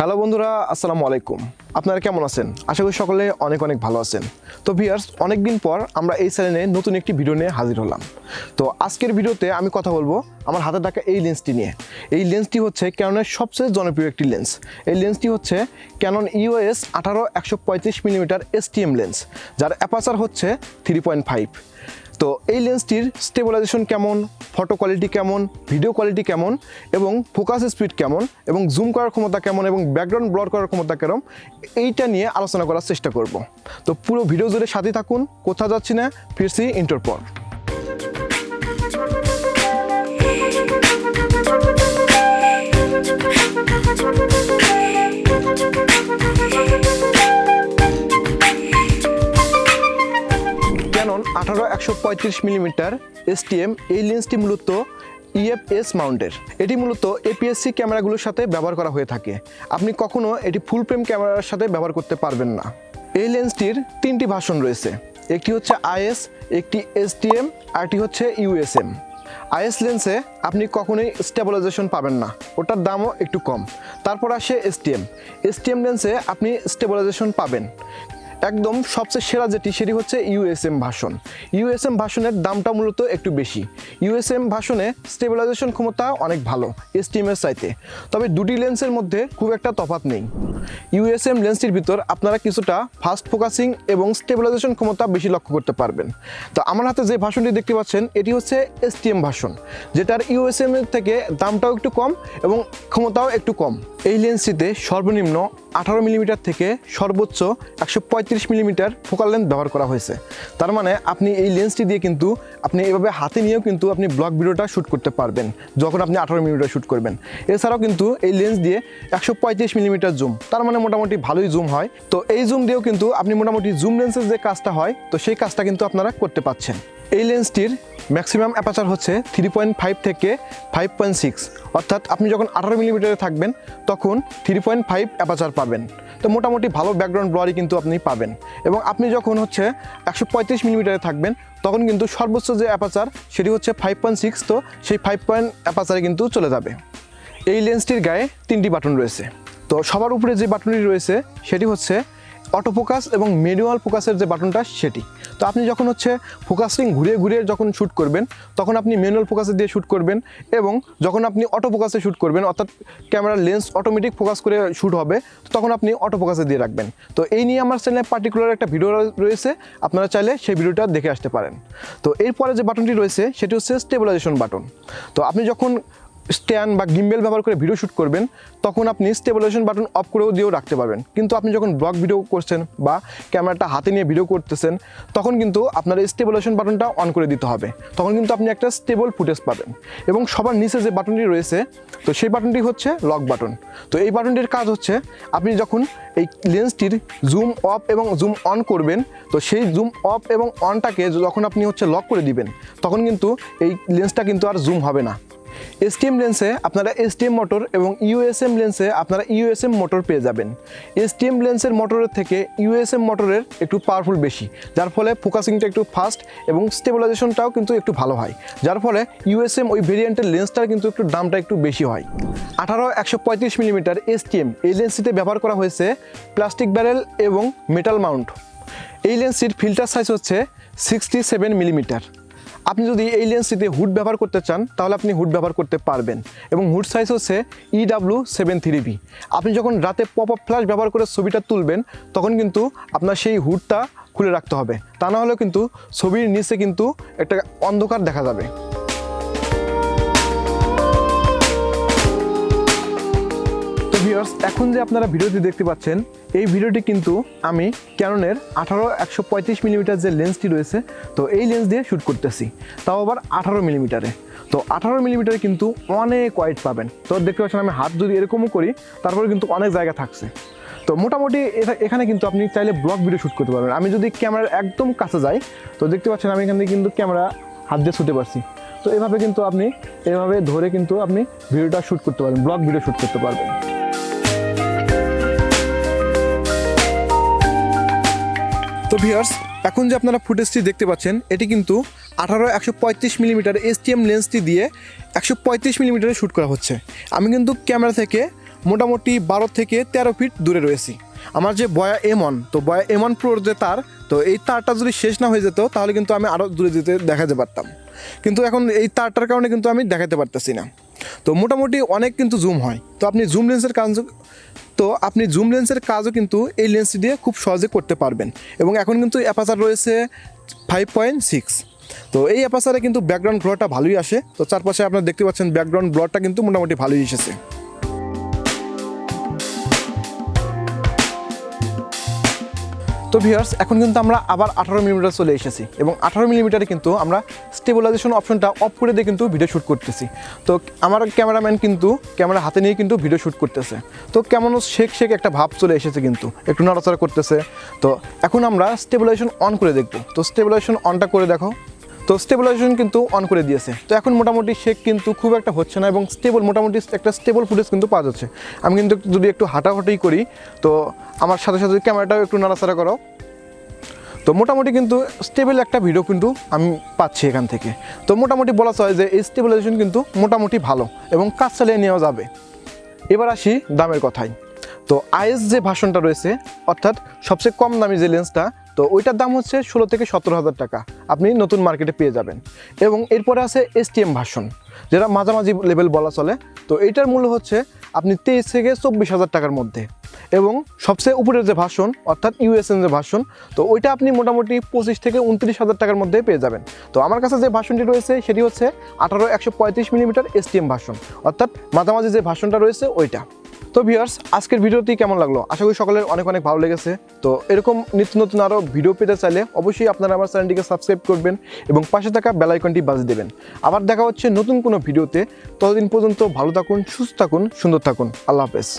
Hello বন্ধুরা, আসসালামু আলাইকুম। আপনারা কেমন আছেন? আশা করি সকলে অনেক ভালো আছেন। তো ভিউয়ার্স, অনেক দিন পর আমরা এই চ্যানেলে নতুন একটি ভিডিও নিয়ে হাজির হলাম। তো আজকের ভিডিওতে আমি কথা বলবো আমার হাতে থাকা এই লেন্সটি নিয়ে। এই লেন্সটি হচ্ছে ক্যাননের সবচেয়ে জনপ্রিয় একটি লেন্স। এই লেন্সটি হচ্ছে Canon EOS 18-135mm STM lens, যার অ্যাপারচার হচ্ছে 3.5। তো এই লেন্সটির স্টেবিলাইজেশন কেমন, ফটো কোয়ালিটি কেমন, ভিডিও কোয়ালিটি কেমন এবং ফোকাস স্পিড কেমন এবং জুম করার ক্ষমতা কেমন এবং ব্যাকগ্রাউন্ড ব্লার করার ক্ষমতা কেমন, এইটা নিয়ে আলোচনা করার চেষ্টা করব। তো পুরো ভিডিও জুড়ে সাথে থাকুন, কোথাও যাচ্ছি না, ফিরছি ইন্টার পর। ক্যানন 18-135mm STM এই লেন্সটি মূলত EFS মাউন্টের। এটি মূলত APS-C ক্যামেরাগুলোর সাথে ব্যবহার করা হয়ে থাকে। আপনি কখনো এটি ফুল ফ্রেম ক্যামেরার সাথে ব্যবহার করতে পারবেন না। এই লেন্সটির তিনটি ভার্সন রয়েছে, একটি হচ্ছে IS, একটি STM, আরটি হচ্ছে USM। IS লেন্সে আপনি কখনোই স্টেবিলাইজেশন পাবেন না, ওটার দামও একটু কম। তারপর আসে STM লেন্সে আপনি স্টেবিলাইজেশন পাবেন। একদম সবচেয়ে সেরা সেটি হচ্ছে USM ভার্সন। USM ভার্সনের দামটা মূলত একটু বেশি। USM ভার্সনে স্টেবিলাইজেশন ক্ষমতা অনেক ভালো STM এর চাইতে, তবে দুটি লেন্সের মধ্যে খুব একটা তফাৎ নেই। USM লেন্সটির ভিতর আপনারা কিছুটা ফাস্ট ফোকাসিং এবং স্টেবিলাইজেশন ক্ষমতা বেশি লক্ষ্য করতে পারবেন। তো আমার হাতে যে ভার্সনটি দেখতে পাচ্ছেন এটি হচ্ছে STM ভার্সন, যেটার USM এর থেকে দামটাও একটু কম এবং ক্ষমতাও একটু কম। এই লেন্সটিতে সর্বনিম্ন 18mm থেকে সর্বোচ্চ 135mm ফোকাল লেন্থ ব্যবহার করা হয়েছে। তার মানে আপনি এই লেন্সটি দিয়ে কিন্তু আপনি এভাবে হাতে নিয়েও কিন্তু আপনি ব্লগ ভিডিওটা শ্যুট করতে পারবেন যখন আপনি 18mm শ্যুট করবেন। এছাড়াও কিন্তু এই লেন্স দিয়ে 135mm জুম, তার মানে মোটামুটি ভালোই জুম হয়। তো এই জুম দিয়েও কিন্তু আপনি মোটামুটি জুম লেন্সের যে কাজটা হয়, তো সেই কাজটা কিন্তু আপনারা করতে পারছেন। এই লেন্সটির ম্যাক্সিমাম অ্যাপারচার হচ্ছে 3.5 থেকে 5.6, অর্থাৎ আপনি যখন 18mm থাকবেন তখন 3.5 অ্যাপারচার পাবেন। তো মোটামুটি ভালো ব্যাকগ্রাউন্ড ব্লারই কিন্তু আপনি পাবেন। এবং আপনি যখন হচ্ছে 135mm থাকবেন তখন কিন্তু সর্বোচ্চ যে অ্যাপারচার সেটি হচ্ছে 5.6, তো সেই 5 অ্যাপারচারে কিন্তু চলে যাবে। এই লেন্সটির গায়ে তিনটি বাটন রয়েছে। তো সবার উপরে যে বাটনটি রয়েছে সেটি হচ্ছে অটোফোকাস এবং ম্যানুয়াল ফোকাসের যে বাটনটা সেটি। তো আপনি যখন হচ্ছে ফোকাসিং ঘুরিয়ে যখন শ্যুট করবেন তখন আপনি ম্যানুয়াল ফোকাসে দিয়ে শ্যুট করবেন, এবং যখন আপনি অটো ফোকাসে শ্যুট করবেন অর্থাৎ ক্যামেরার লেন্স অটোমেটিক ফোকাস করে শ্যুট হবে, তখন আপনি অটো ফোকাসে দিয়ে রাখবেন। তো এই নিয়ে আমার চ্যানেলে পার্টিকুলার একটা ভিডিও রয়েছে, আপনারা চাইলে সেই ভিডিওটা দেখে আসতে পারেন। তো এরপরে যে বাটনটি রয়েছে সেটি হচ্ছে স্টেবিলাইজেশন বাটন। তো আপনি যখন স্ট্যান্ড বা গিম্বেল ব্যবহার করে ভিডিও শ্যুট করবেন তখন আপনি স্টেবিলাইজেশন বাটন অফ করেও দিয়েও রাখতে পারবেন, কিন্তু আপনি যখন ব্লগ ভিডিও করছেন বা ক্যামেরাটা হাতে নিয়ে ভিডিও করতেছেন তখন কিন্তু আপনার এই স্টেবিলাইজেশন বাটনটা অন করে দিতে হবে, তখন কিন্তু আপনি একটা স্টেবল ফুটেজ পাবেন। এবং সবার নিচে যে বাটনটি রয়েছে তো সেই বাটনটি হচ্ছে লক বাটন। তো এই বাটনটির কাজ হচ্ছে আপনি যখন এই লেন্সটির জুম অফ এবং জুম অন করবেন, তো সেই জুম অফ এবং অনটাকে যখন আপনি হচ্ছে লক করে দিবেন তখন কিন্তু এই লেন্সটা কিন্তু আর জুম হবে না। STM লেন্সে আপনারা STM মোটর এবং USM লেন্সে আপনারা USM মোটর পেয়ে যাবেন। STM লেন্সের মোটরের থেকে USM মোটরের একটু পাওয়ারফুল বেশি, যার ফলে ফোকাসিংটা একটু ফাস্ট এবং স্টেবিলাইজেশনটাও কিন্তু একটু ভালো হয়, যার ফলে USM ওই ভেরিয়েন্টের লেন্সটার কিন্তু একটু দামটা একটু বেশি হয়। 18-135mm STM এই লেন্সটিতে ব্যবহার করা হয়েছে প্লাস্টিক ব্যারেল এবং মেটাল মাউন্ট। এই লেন্সটির ফিল্টার সাইজ হচ্ছে 67mm। আপনি যদি এই লেন্সটিতে হুড ব্যবহার করতে চান তাহলে আপনি হুড ব্যবহার করতে পারবেন, এবং হুড সাইজ হচ্ছে EW73B। আপনি যখন রাতে পপ আপ ফ্ল্যাশ ব্যবহার করে ছবিটা তুলবেন তখন কিন্তু আপনার সেই হুডটা খুলে রাখতে হবে, তা না হলেও কিন্তু ছবির নিচে কিন্তু একটা অন্ধকার দেখা যাবে। তো ভিউয়ার্স, এখন যে আপনারা ভিডিওটি দেখতে পাচ্ছেন এই ভিডিওটি কিন্তু আমি ক্যাননের 18-135mm যে লেন্সটি রয়েছে তো এই লেন্স দিয়ে শ্যুট করতেছি, তাও আবার 18mm। তো 18mm কিন্তু অনেক ওয়াইড পাবেন। তো দেখতে পাচ্ছেন আমি হাত যদি এরকমও করি তারপরে কিন্তু অনেক জায়গা থাকছে। তো মোটামুটি এখানে কিন্তু আপনি চাইলে ব্লগ ভিডিও শ্যুট করতে পারবেন। আমি যদি ক্যামেরার একদম কাছে যাই তো দেখতে পাচ্ছেন আমি এখান থেকে কিন্তু ক্যামেরা হাত দিয়ে ছুটে পারছি। তো এভাবে কিন্তু আপনি এভাবে ধরে কিন্তু আপনি ভিডিওটা শ্যুট করতে পারবেন, ব্লগ ভিডিও শ্যুট করতে পারবেন। তো ভিউয়ার্স, এখন যে আপনারা ফুটেজটি দেখতে পাচ্ছেন এটি কিন্তু 18-135mm STM লেন্সটি দিয়ে 135mm শ্যুট করা হচ্ছে। আমি কিন্তু ক্যামেরা থেকে মোটামুটি 12 থেকে 13 ফিট দূরে রয়েছি। আমার যে বয়া M1, তো বয়া M1 প্রোর যে তার, তো এই তারটা যদি শেষ না হয়ে যেত তাহলে কিন্তু আমি আরও দূরে যেতে দেখাতে পারতাম, কিন্তু এখন এই তারটার কারণে কিন্তু আমি দেখাতে পারতেছি না। তো মোটামুটি অনেক কিন্তু জুম হয়। তো আপনি জুম লেন্সের কাজও কিন্তু এই লেন্সটি দিয়ে খুব সহজে করতে পারবেন। এবং এখন কিন্তু অ্যাপারচার রয়েছে 5.6। তো এই অ্যাপারচারে কিন্তু ব্যাকগ্রাউন্ড ব্লারটা ভালোই আসে। তো চারপাশে আপনারা দেখতে পাচ্ছেন ব্যাকগ্রাউন্ড ব্লারটা কিন্তু মোটামুটি ভালোই এসেছে। তো ভিউয়ার্স, এখন কিন্তু আমরা আবার 18 মিলিমিটার চলে এসেছি এবং 18 মিলিমিটারে কিন্তু আমরা স্টেবিলাইজেশন অপশনটা অফ করে দিয়ে কিন্তু ভিডিও শ্যুট করতেছি। তো আমার ক্যামেরাম্যান কিন্তু ক্যামেরা হাতে নিয়ে কিন্তু ভিডিও শ্যুট করতেছে। তো কেমন শেক একটা ভাব চলে এসেছে, কিন্তু একটু নড়াচড়া করতেছে। তো এখন আমরা স্টেবিলাইজেশন অন করে দেখব। তো স্টেবিলাইজেশন অনটা করে দেখো। তো স্টেবিলাইজেশন কিন্তু অন করে দিয়েছে। তো এখন মোটামুটি শেক কিন্তু খুব একটা হচ্ছে না এবং মোটামুটি একটা স্টেবল ফুটেজ কিন্তু পাওয়া যাচ্ছে। আমি কিন্তু যদি একটু হাঁটাহাঁটি করি, তো আমার সাথে সাথে ক্যামেরাটাও একটু নাড়াচাড়া করো, তো মোটামুটি কিন্তু স্টেবল একটা ভিডিও কিন্তু আমি পাচ্ছি এখান থেকে। তো মোটামুটি বলা হয় যে এই স্টেবিলাইজেশন কিন্তু মোটামুটি ভালো এবং কাজ চালিয়ে নেওয়া যাবে। এবার আসি দামের কথায়। তো IS যে ভার্সনটা রয়েছে, অর্থাৎ সবচেয়ে কম দামি যে লেন্সটা, তো ওইটার দাম হচ্ছে 16 থেকে 17,000 টাকা আপনি নতুন মার্কেটে পেয়ে যাবেন। এবং এরপরে আছে STM ভার্সন, যেটা মাঝামাঝি লেভেল বলা চলে। তো এইটার মূল্য হচ্ছে আপনি 23 থেকে 24,000 টাকার মধ্যে। এবং সবচেয়ে উপরের যে ভার্সন, অর্থাৎ USN যে ভার্সন, তো ওইটা আপনি মোটামুটি 25 থেকে 29,000 টাকার মধ্যে পেয়ে যাবেন। তো আমার কাছে যে ভার্সনটি রয়েছে সেটি হচ্ছে 18-135 মিলিমিটার STM ভার্সন, অর্থাৎ মাঝামাঝি যে ভার্সনটা রয়েছে ওইটা। তো ভিউয়ার্স, আজকের ভিডিওটি কেমন লাগলো? আশা করি সকলের অনেক অনেক ভালো লেগেছে। তো এরকম নিত্য নতুন আরও ভিডিও পেতে চাইলে অবশ্যই আপনারা আমার চ্যানেলটিকে সাবস্ক্রাইব করবেন এবং পাশে থাকা বেল আইকনটি বাজিয়ে দেবেন। আবার দেখা হচ্ছে নতুন কোনো ভিডিওতে। ততদিন পর্যন্ত ভালো থাকুন, সুস্থ থাকুন, সুন্দর থাকুন। আল্লাহ হাফেজ।